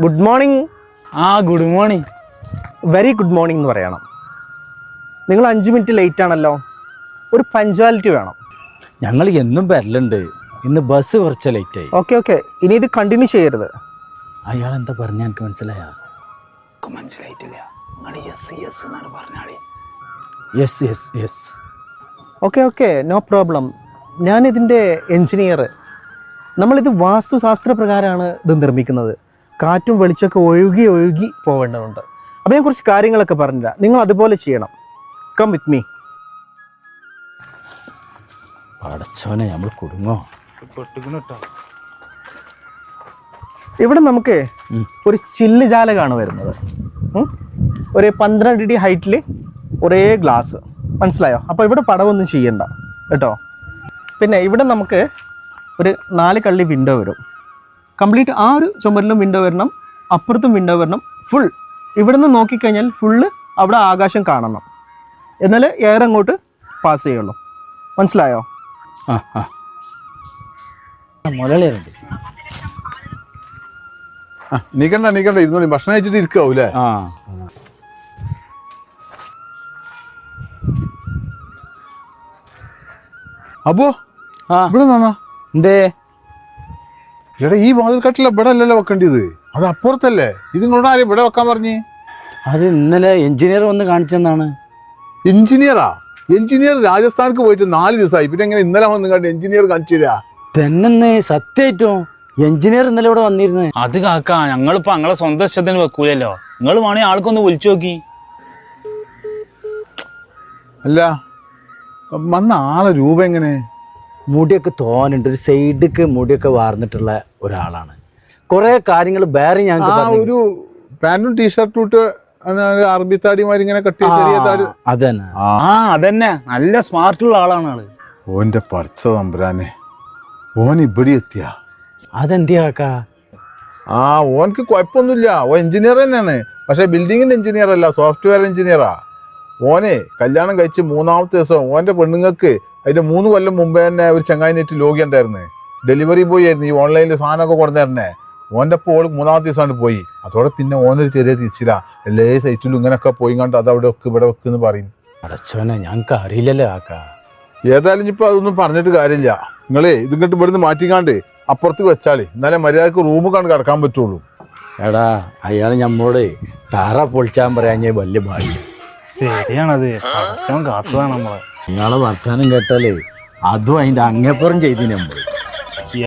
Good morning. Good morning. Very good morning എന്ന് പറയണം. നിങ്ങൾ 5 മിനിറ്റ് ലേറ്റ് ആണല്ലോ. ഒരു പഞ്ച്വാലിറ്റി വേണം. ഞങ്ങൾ എന്നും വരലുണ്ട്, ഇന്ന് ബസ് കുറച്ച് ലേറ്റായി. ഓക്കെ ഇനി ഇത് കണ്ടിന്യൂ ചെയ്യരുത്. അയാൾ എന്താ പറഞ്ഞ എനിക്ക് മനസ്സിലായ? മനസ്സിലായിട്ടില്ല. യെസ് എന്നാണ് പറഞ്ഞാളി. യെസ്. Okay no problem. ഞാനിതിൻ്റെ എൻജിനീയർ. നമ്മളിത് വാസ്തുശാസ്ത്ര പ്രകാരമാണ് ഇത് നിർമ്മിക്കുന്നത്. കാറ്റും വെളിച്ചമൊക്കെ ഒഴുകി പോവേണ്ടതുണ്ട്. അപ്പോൾ ഞാൻ കുറച്ച് കാര്യങ്ങളൊക്കെ പറഞ്ഞില്ല, നിങ്ങൾ അതുപോലെ ചെയ്യണം. Come with me. പടച്ചോനെ നമ്മൾ കുടുങ്ങോ. ഇവിടെ നമുക്ക് ഒരു ചില്ല് ജാലകമാണ് വരുന്നത്. ഒരു 12 അടി ഹൈറ്റിൽ ഒരേ ഗ്ലാസ്, മനസ്സിലായോ? അപ്പോൾ ഇവിടെ പടവൊന്നും ചെയ്യണ്ട കേട്ടോ. പിന്നെ ഇവിടെ നമുക്ക് ഒരു 4 കള്ളി വിൻഡോ വരും. കംപ്ലീറ്റ് ആ ഒരു ചുമരിലും വിൻഡോ വരണം, അപ്പുറത്തും വിൻഡോ വരണം. ഫുൾ ഇവിടെ നിന്ന് നോക്കിക്കഴിഞ്ഞാൽ ഫുള്ള് അവിടെ ആകാശം കാണണം, എന്നാലേ എയർ അങ്ങോട്ട് പാസ് ചെയ്യുള്ളൂ. മനസ്സിലായോ? മുതലുണ്ട്. നീക്കണ്ട ഇരുന്നോളി. ഭക്ഷണം കഴിച്ചിട്ട് ഇരിക്കാവൂലേ? അപ്പോ ഇവിടെ നിന്നാ എന്തേ? എടാ ഈ വാതിൽക്കട്ടില ഇവിടെ അല്ലല്ലോ വെക്കേണ്ടത്, അത് അപ്പുറത്തല്ലേ. ഇത് നിങ്ങളോട് ആരും ഇവിടെ വെക്കാൻ പറഞ്ഞ്? അത് ഇന്നലെ എഞ്ചിനീയർ വന്ന് കാണിച്ചെന്നാണ്. എഞ്ചിനീയർ രാജസ്ഥാനിക്ക് പോയിട്ട് 4 ദിവസമായി. പിന്നെ എങ്ങനെ ഇന്നലെ വന്ന് കണ്ട് എഞ്ചിനീയർ കാണിച്ചില്ല? തന്നെ സത്യമായിട്ടും എഞ്ചിനീയർ ഇന്നലെ ഇവിടെ വന്നിരുന്നു. അത് കാക്ക, ഞങ്ങളിപ്പോ ഞങ്ങളെ സ്വന്തം ഇഷ്ടത്തിന് വെക്കൂലല്ലോ. നിങ്ങൾ വേണേ ആൾക്കൊന്ന് വിളിച്ചു നോക്കി. അല്ല വന്ന ആളെ രൂപ എങ്ങനെ? മുടിയൊക്കെ തോന്നുന്നുണ്ട്, ഒരു സൈഡിക്ക് മുടിയൊക്കെ വാർന്നിട്ടുള്ള ഒരാളാണ്. കുറെ കാര്യങ്ങൾ വേറെ ഞാൻ ഒരു പാന്റും ടീഷർട്ടും ഇട്ട് അറബി താടിമാരി ഇങ്ങനെ കട്ടി ചെറിയ താടി. അതന്നെ നല്ല സ്മാർട്ടുള്ള ആളാണ് ആള്. ഓന്റെ പഠിച്ച തമ്പുരാനെ, ഓൻ ഇവിടെ എത്തിയ? അതെന്തിയാക്ക? ഓനക്ക് കുഴപ്പമൊന്നുമില്ല. ഓൻ എഞ്ചിനീയർ തന്നെയാണ്, പക്ഷെ ബിൽഡിങ്ങിന്റെ എഞ്ചിനീയർ അല്ല, സോഫ്റ്റ്വെയർ എഞ്ചിനീയറാ. ഓനെ കല്യാണം കഴിച്ച് 3ാമത്തെ ദിവസം ഓന്റെ പെണ്ണുങ്ങൾക്ക് അതിന്റെ 3 കൊല്ലം മുമ്പേ തന്നെ ഒരു ചങ്ങായിനെറ്റ് ലോഗി ഉണ്ടായിരുന്നു. ഡെലിവറി ബോയ് ആയിരുന്നു. ഈ ഓൺലൈനിൽ സാധനമൊക്കെ കൊടുന്നേരണേ. ഓൻ്റെ അപ്പോൾ 3ാമത്തെ ദിവസമാണ് പോയി. അതോടെ പിന്നെ ഓനൊരു ചെറിയ തിരിച്ചില്ല. എല്ലാ സൈറ്റിലും ഇങ്ങനെയൊക്കെ പോയി കണ്ട് അത് അവിടെ വെക്ക് ഇവിടെ വെക്കെന്ന് പറയും. അടച്ചോനെ ഞങ്ങൾക്ക് അറിയില്ലല്ലോ ആക്ക. ഏതായാലും ഇപ്പൊ അതൊന്നും പറഞ്ഞിട്ട് കാര്യമില്ല. നിങ്ങളെ ഇതിങ്ങോട്ട് ഇവിടുന്ന് മാറ്റിക്കാണ്ട് അപ്പുറത്ത് വെച്ചാളി, എന്നാലേ മര്യാദക്ക് റൂമ് കണ്ട് കിടക്കാൻ പറ്റുള്ളൂ. എടാ അയാൾ നമ്മോട് താറ പൊളിച്ചാൻ പറയാഞ്ഞ വലിയ ഭാഗ്യം. ശരിയാണത്, കാത്തതാണ് നമ്മളെ. നിങ്ങളെ വർത്താനം കേട്ടാലേ അതും അതിന്റെ അങ്ങേപ്പുറം ചെയ്തി നമ്മള്.